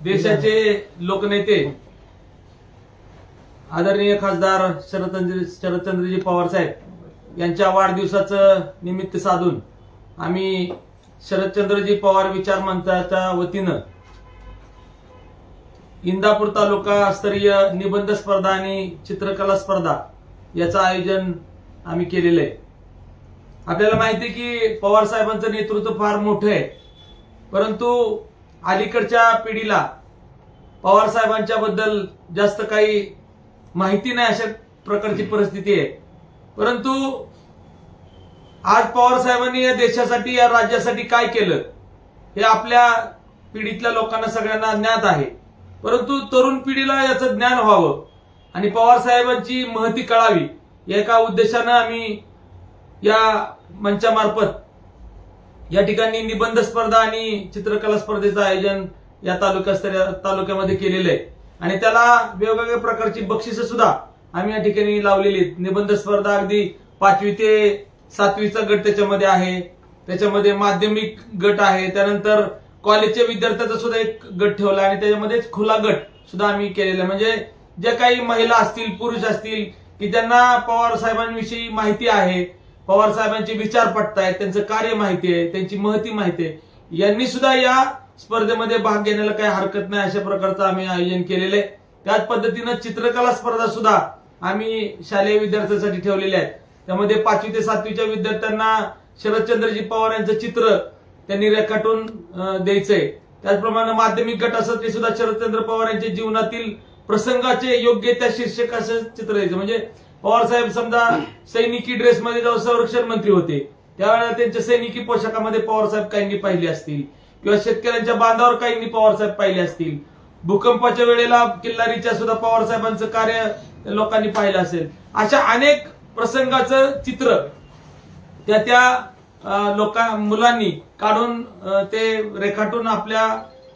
देशाचे लोकनेते आदरणीय खासदार शरदचंद्रजी पवार साहेब यांच्या वाढदिवसाचं निमित्त साधून आम्ही शरदचंद्रजी पवार विचार मंचाच्या वतीनं इंदापूर तालुका स्तरीय निबंध स्पर्धा आणि चित्रकला स्पर्धा याचं आयोजन आम्ही केलेलं आहे। आपल्याला माहिती आहे की पवार साहेबांचं नेतृत्व फार मोठं आहे, परंतु अलीकडच्या पिढीला पवार साहेबांच्या बद्दल जास्त काही माहिती नाही, अशा प्रकारची परिस्थिती आहे। परंतु आज पवार साहेबांनी या देशासाठी या राज्यासाठी काय केलं हे आपल्या पिढीतल्या लोकांना सगळ्यांना ज्ञात आहे, परंतु तरुण पिढीला याचं ज्ञान व्हावं आणि पवार साहेबांची महती कळावी या एका उद्देशानं आम्ही या मंचामार्फत या ठिकाणी निबंध स्पर्धा आणि चित्रकला स्पर्धेचं आयोजन या तालुक्यामध्ये केलेलं आहे आणि त्याला वेगवेगळ्या प्रकारची बक्षिसं सुद्धा आम्ही या ठिकाणी लावलेली आहेत। निबंध स्पर्धा अगदी 5वी ते 7वीचा गट त्याच्यामध्ये आहे, त्याच्यामध्ये माध्यमिक गट आहे, त्यानंतर कॉलेजच्या विद्यार्थ्यांचा सुद्धा एक गट ठेवला आणि त्याच्यामध्ये खुला गट सुद्धा आम्ही केलेला। म्हणजे जे काही महिला असतील, पुरुष असतील की त्यांना पवार साहेबांविषयी माहिती आहे, पवार साहेबांचे विचार पटतायत, त्यांचं कार्य माहिती आहे, त्यांची महती माहिती आहे, यांनी सुद्धा या स्पर्धेमध्ये भाग घेण्याला काही हरकत नाही, अशा प्रकारचं आम्ही आयोजन केलेलं आहे। त्याच पद्धतीनं चित्रकला स्पर्धा सुद्धा आम्ही शालेय विद्यार्थ्यांसाठी ठेवलेल्या आहेत। त्यामध्ये 5वी ते 7वीच्या विद्यार्थ्यांना शरदचंद्रजी पवार यांचं चित्र त्यांनी रेखाटून द्यायचंय। त्याचप्रमाणे माध्यमिक गट असं ते सुद्धा शरदचंद्र पवार यांच्या जीवनातील प्रसंगाचे योग्य त्या शीर्षकाचं चित्र द्यायचं। म्हणजे पवार साहेब समजा सैनिकी ड्रेसमध्ये जेव्हा संरक्षण मंत्री होते त्यावेळेला त्यांच्या सैनिकी पोशाखामध्ये पवार साहेब काहींनी पाहिले असतील किंवा शेतकऱ्यांच्या बांधावर काहींनी पवार साहेब पाहिले असतील, भूकंपाच्या वेळेला किल्लारीच्या सुद्धा पवार साहेबांचं कार्य लोकांनी पाहिलं असेल। अशा अनेक प्रसंगाचं चित्र त्या मुलांनी काढून ते रेखाटून आपल्या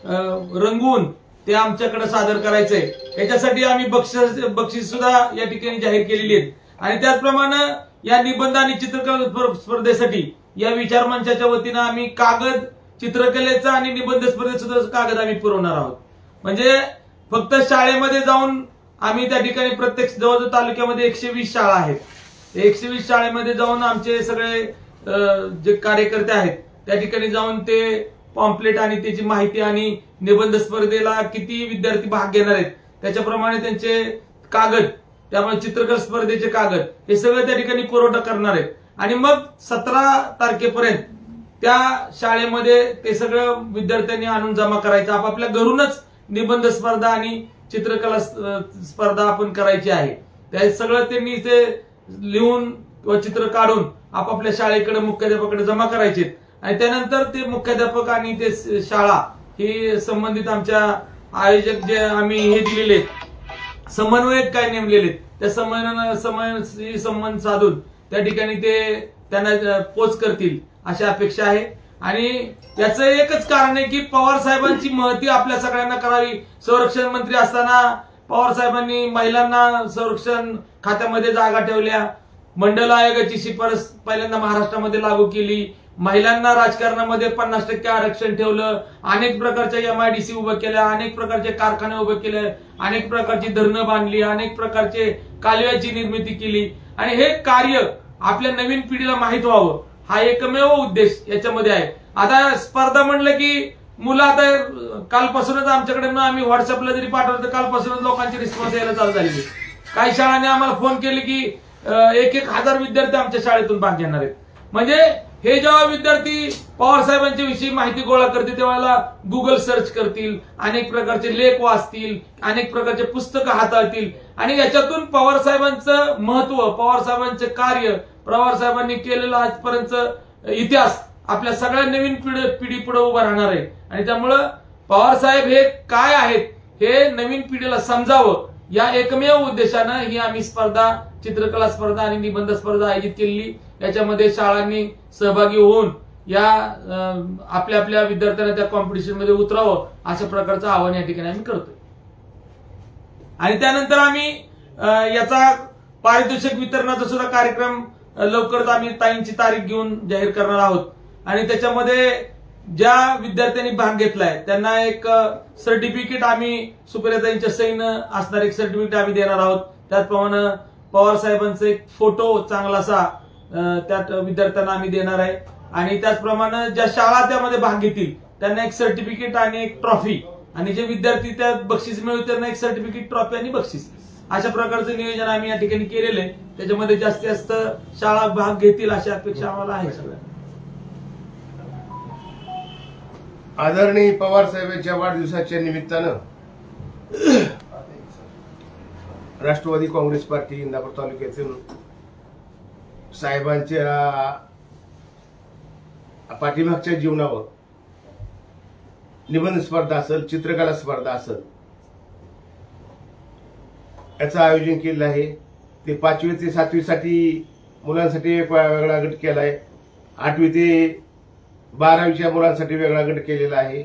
रंगवून ते आमच्याकडे सादर करायचंय। याच्यासाठी आम्ही बक्षीस सुद्धा या ठिकाणी जाहीर केलेली आहेत आणि त्याचप्रमाणे या निबंध आणि चित्रकला स्पर्धेसाठी या विचार मंचाच्या वतीनं आम्ही कागद, चित्रकलेचा आणि निबंध स्पर्धेचा सुद्धा कागद आम्ही पुरवणार आहोत। म्हणजे फक्त शाळेमध्ये जाऊन आम्ही त्या ठिकाणी प्रत्येक जवळजवळ तालुक्यामध्ये 120 शाळा आहेत, 120 शाळेमध्ये जाऊन आमचे सगळे जे कार्यकर्ते आहेत त्या ठिकाणी जाऊन ते पॉम्पलेट आणि त्याची माहिती आणि निबंध स्पर्धेला किती विद्यार्थी भाग घेणार आहेत त्याच्याप्रमाणे त्यांचे कागद, त्यामुळे चित्रकला स्पर्धेचे कागद हे सगळं त्या ठिकाणी पुरवठा करणार आहेत आणि मग 17 तारखेपर्यंत त्या शाळेमध्ये ते सगळं विद्यार्थ्यांनी आणून जमा करायचं। आपापल्या घरूनच निबंध स्पर्धा आणि चित्रकला स्पर्धा आपण करायची आहे। त्या सगळं त्यांनी ते लिहून किंवा चित्र काढून आपापल्या शाळेकडे मुख्याध्यापकाकडे जमा करायचे आणि त्यानंतर ते मुख्याध्यापक आणि ते शाळा ही संबंधित आमच्या आयोजक जे आम्ही हे दिलेले समन्वयक काय नेमलेले त्या संबंध साधून त्या ठिकाणी ते त्यांना पोच करतील अशी अपेक्षा आहे। आणि याचं एकच कारण आहे की पवार साहेबांची महती आपल्या सगळ्यांना करावी। संरक्षण मंत्री असताना पवार साहेबांनी महिलांना संरक्षण खात्यामध्ये जागा ठेवल्या, मंडल आयोगाची शिफारस पहिल्यांदा महाराष्ट्रामध्ये लागू केली, महिलांना राजकारणामध्ये 50% आरक्षण ठेवलं, अनेक प्रकारच्या MIDC उभं केल्या, अनेक प्रकारचे कारखाने उभे केले, अनेक प्रकारची धरणं बांधली, अनेक प्रकारचे कालव्याची निर्मिती केली आणि हे कार्य आपल्या नवीन पिढीला माहित व्हावं हा एकमेव उद्देश याच्यामध्ये आहे। आता स्पर्धा म्हणलं की मुलं आता कालपासूनच आमच्याकडे आम्ही व्हॉट्सअपला जरी पाठवलं तर कालपासूनच लोकांची रिस्पॉन्स यायला चालू झालेली। काही शाळांनी आम्हाला फोन केले की 1,000 विद्यार्थी आमच्या शाळेतून भाग घेणार आहेत। म्हणजे हे जेव्हा विद्यार्थी पवार साहेबांच्या विषयी माहिती गोळा करतील तेव्हा गुगल सर्च करतील, अनेक प्रकारचे लेख वाचतील, अनेक प्रकारचे पुस्तकं हाताळतील आणि याच्यातून पवार साहेबांचं महत्व, पवार साहेबांचे कार्य, पवार साहेबांनी केलेला आजपर्यंत इतिहास आपल्या सगळ्या नवीन पिढी पुढे उभा राहणार आहे आणि त्यामुळं पवार साहेब हे काय आहेत हे नवीन पिढीला समजावं या एकमेव उद्देशानं ही आम्ही स्पर्धा, चित्रकला स्पर्धा आणि निबंध स्पर्धा आयोजित केलेली। याच्यामध्ये शाळांनी सहभागी होऊन या आपल्या विद्यार्थ्यांना त्या कॉम्पिटिशन मध्ये उतरावं अशा प्रकारचं आवाहन या ठिकाणी आम्ही करतोय। आणि त्यानंतर आम्ही याचा पारितोषिक वितरणाचा सुद्धा कार्यक्रम लवकरच आम्ही ताईंची तारीख घेऊन जाहीर करणार आहोत आणि त्याच्यामध्ये ज्या विद्यार्थ्यांनी भाग घेतलाय त्यांना एक सर्टिफिकेट आम्ही सुप्रियाताईंच्या सहीनं असणार एक सर्टिफिकेट आम्ही देणार आहोत. त्याचप्रमाणे पवार साहेबांचा एक फोटो चांगला असा त्यात विद्यार्थ्यांना आम्ही देणार आहे. आणि त्याचप्रमाणे ज्या शाळा त्यामध्ये भाग घेतील त्यांना एक सर्टिफिकेट आणि एक ट्रॉफी, आणि जे विद्यार्थी त्यात बक्षीस मिळवतील त्यांना एक सर्टिफिकेट, ट्रॉफी आणि बक्षीस, अशा प्रकारचं नियोजन आम्ही या ठिकाणी केलेलं आहे. त्याच्यामध्ये जास्तीत जास्त शाळा भाग घेतील अशी अपेक्षा आम्हाला आहे. सगळ्या आदरणीय पवार साहेबांच्या वाढदिवसाच्या निमित्तानं राष्ट्रवादी काँग्रेस पार्टी इंदापूर तालुक्यातून साहेबांच्या पाठीमागच्या जीवनावर निबंध स्पर्धा असेल, चित्रकला स्पर्धा असेल, याचं आयोजन केलं आहे. ते 5वी ते 7वी साठी मुलांसाठी एक वेगळा गट केला आहे. 8वी ते 12वीच्या मुलांसाठी वेगळा गट केलेला आहे.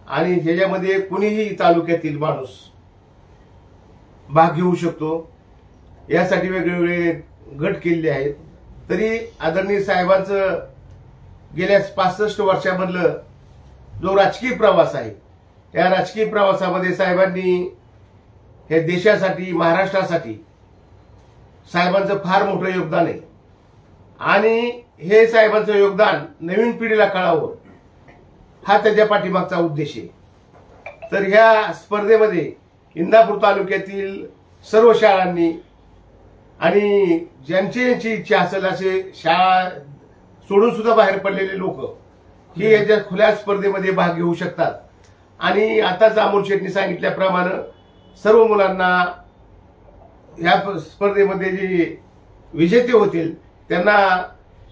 आणि ह्याच्यामध्ये कुणीही तालुक्यातील माणूस भाग घेऊ शकतो, यासाठी वेगवेगळे गट केलेले आहेत. तरी आदरणीय साहेबांचं गेल्या 65 वर्षामधलं जो राजकीय प्रवास आहे, या राजकीय प्रवासामध्ये साहेबांनी हे देशासाठी, महाराष्ट्रासाठी साहेबांचं फार मोठं योगदान आहे. आणि हे साहेबांचं योगदान नवीन पिढीला कळावं, हा त्याच्या पाठीमागचा उद्देश आहे. तर ह्या स्पर्धेमध्ये इंदापूर तालुक्यातील सर्व शाळांनी आणि ज्यांची इच्छा असेल असे शाळा सोडून सुद्धा बाहेर पडलेले लोक ही याच्या खुल्या स्पर्धेमध्ये भाग घेऊ शकतात. आणि आताच अमोल शेट्टी सांगितल्याप्रमाणे सर्व मुलांना या स्पर्धेमध्ये जे विजेते होतील त्यांना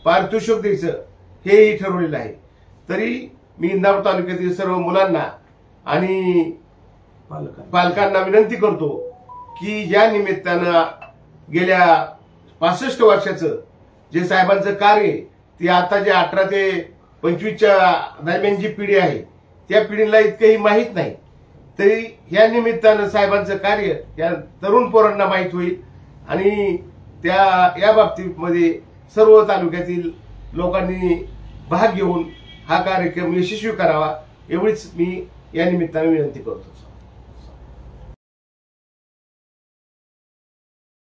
पारितोषिक द्यायचं हेही ठरवलेलं आहे. तरी मी इंदापूर तालुक्यातील सर्व मुलांना आणि पालकांना विनंती करतो की या निमित्तानं गेल्या 65 वर्षाचं जे साहेबांचं कार्य, ते आता जे 18 ते 25च्या दरम्यान जी पिढी आहे त्या पिढीला इतकंही माहीत नाही. तरी या निमित्तानं साहेबांचं कार्य या तरुण पोरांना माहीत होईल आणि या बाबतीमध्ये सर्व तालुक्यातील लोकांनी भाग घेऊन हा कार्यक्रम यशस्वी करावा, एवढीच मी या निमित्तानं विनंती करतो.